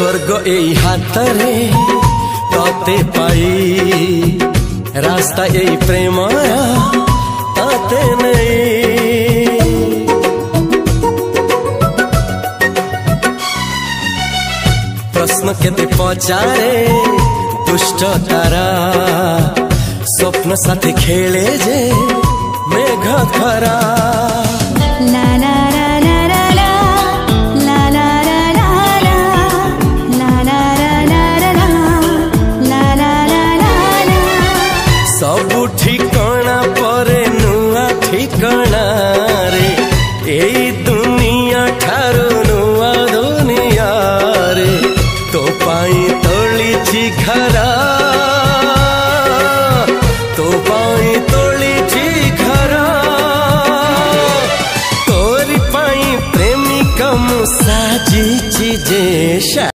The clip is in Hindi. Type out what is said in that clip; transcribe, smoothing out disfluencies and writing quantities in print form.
स्वर्ग एई हातरे तते पाई रास्ता एई प्रेम तते नहीं। प्रश्न केते पचारे दुष्ट तारा स्वप्न साथी खेले जे मेघ खरा। ला ला